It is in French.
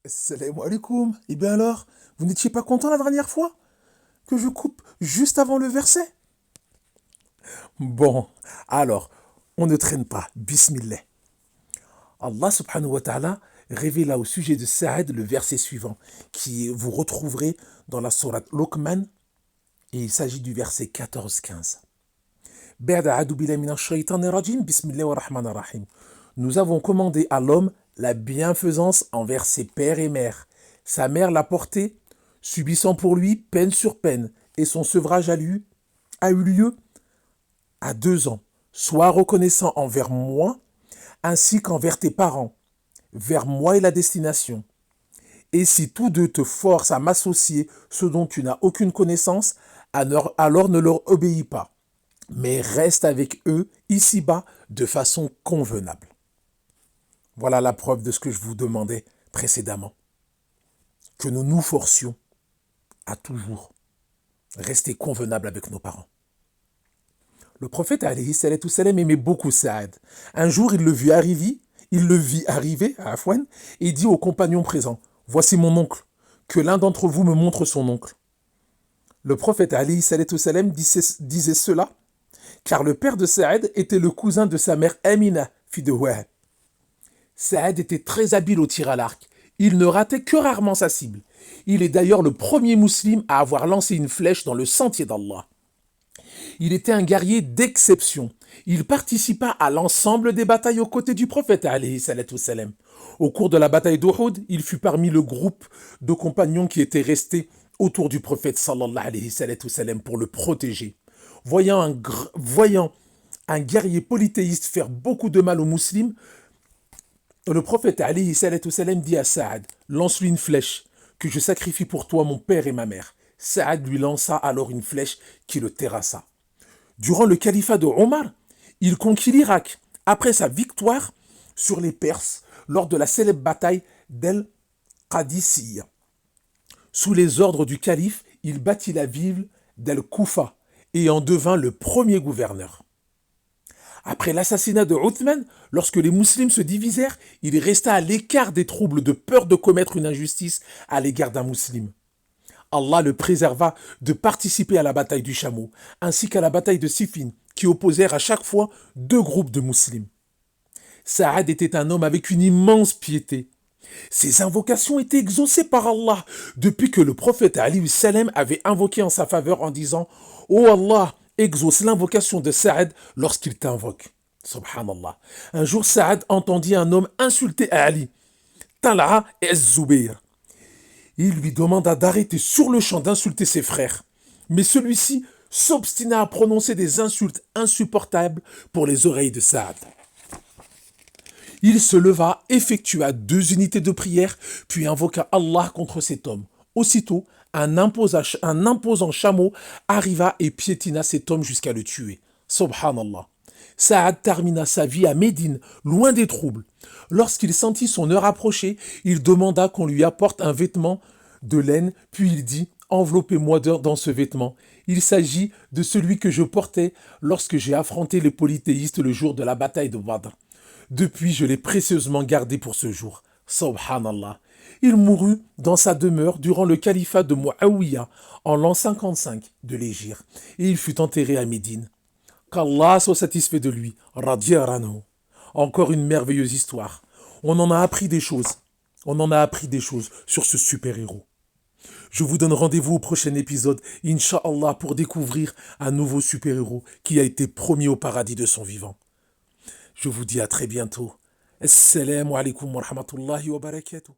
Salam alaikum. Eh bien alors, vous n'étiez pas content la dernière fois que je coupe juste avant le verset? Bon, alors, on ne traîne pas. Bismillah. Allah subhanahu wa ta'ala révéla au sujet de Saad le verset suivant, qui vous retrouverez dans la sourate Luqman, et il s'agit du verset 14-15. Nous avons commandé à l'homme la bienfaisance envers ses pères et mères. Sa mère l'a porté, subissant pour lui peine sur peine, et son sevrage a eu lieu à 2 ans. Sois reconnaissant envers moi, ainsi qu'envers tes parents. Vers moi est la destination. Et si tous deux te forcent à m'associer ce dont tu n'as aucune connaissance, alors ne leur obéis pas, mais reste avec eux ici-bas de façon convenable. Voilà la preuve de ce que je vous demandais précédemment. Que nous nous forcions à toujours rester convenables avec nos parents. Le prophète alayhi salatu salam aimait beaucoup Saad. Un jour, il le vit arriver à Afouane et dit aux compagnons présents, voici mon oncle, que l'un d'entre vous me montre son oncle. Le prophète alayhi salatu salam disait cela car le père de Saad était le cousin de sa mère Amina, fille de Wahab. Saad était très habile au tir à l'arc. Il ne ratait que rarement sa cible. Il est d'ailleurs le premier musulman à avoir lancé une flèche dans le sentier d'Allah. Il était un guerrier d'exception. Il participa à l'ensemble des batailles aux côtés du prophète alayhi salatu wassalam. Au cours de la bataille d'Uhud, il fut parmi le groupe de compagnons qui étaient restés autour du prophète sallallahu alayhi salatu wassalam pour le protéger. Voyant un guerrier polythéiste faire beaucoup de mal aux musulmans, le prophète alayhi salatu wassalam dit à Saad, lance-lui une flèche, que je sacrifie pour toi mon père et ma mère. Saad lui lança alors une flèche qui le terrassa. Durant le califat de Omar, il conquit l'Irak après sa victoire sur les Perses lors de la célèbre bataille d'El Qadisiyah. Sous les ordres du calife, il bâtit la ville d'El Koufa et en devint le premier gouverneur. Après l'assassinat de Uthman, lorsque les musulmans se divisèrent, il resta à l'écart des troubles de peur de commettre une injustice à l'égard d'un musulman. Allah le préserva de participer à la bataille du Chameau, ainsi qu'à la bataille de Siffin, qui opposèrent à chaque fois 2 groupes de musulmans. Saad était un homme avec une immense piété. Ses invocations étaient exaucées par Allah, depuis que le prophète alayhi salam avait invoqué en sa faveur en disant « Oh Allah, exauce l'invocation de Saad lorsqu'il t'invoque. » Subhanallah. Un jour, Saad entendit un homme insulter Ali, Talha et Az-Zubayr. Il lui demanda d'arrêter sur le champ d'insulter ses frères. Mais celui-ci s'obstina à prononcer des insultes insupportables pour les oreilles de Saad. Il se leva, effectua 2 unités de prière, puis invoqua Allah contre cet homme. Aussitôt, un imposant chameau arriva et piétina cet homme jusqu'à le tuer. Subhanallah. Saad termina sa vie à Médine, loin des troubles. Lorsqu'il sentit son heure approcher, il demanda qu'on lui apporte un vêtement de laine, puis il dit « Enveloppez-moi dans ce vêtement. Il s'agit de celui que je portais lorsque j'ai affronté les polythéistes le jour de la bataille de Badr. Depuis, je l'ai précieusement gardé pour ce jour. » Subhanallah. Il mourut dans sa demeure durant le califat de Muawiyah en l'an 55 de l'Hégire, et il fut enterré à Médine. Qu'Allah soit satisfait de lui. Radiyallahu anhu. Encore une merveilleuse histoire. On en a appris des choses. On en a appris des choses sur ce super-héros. Je vous donne rendez-vous au prochain épisode, Inch'Allah, pour découvrir un nouveau super-héros qui a été promis au paradis de son vivant. Je vous dis à très bientôt. Assalamu alaikum wa rahmatullahi wa barakatuh.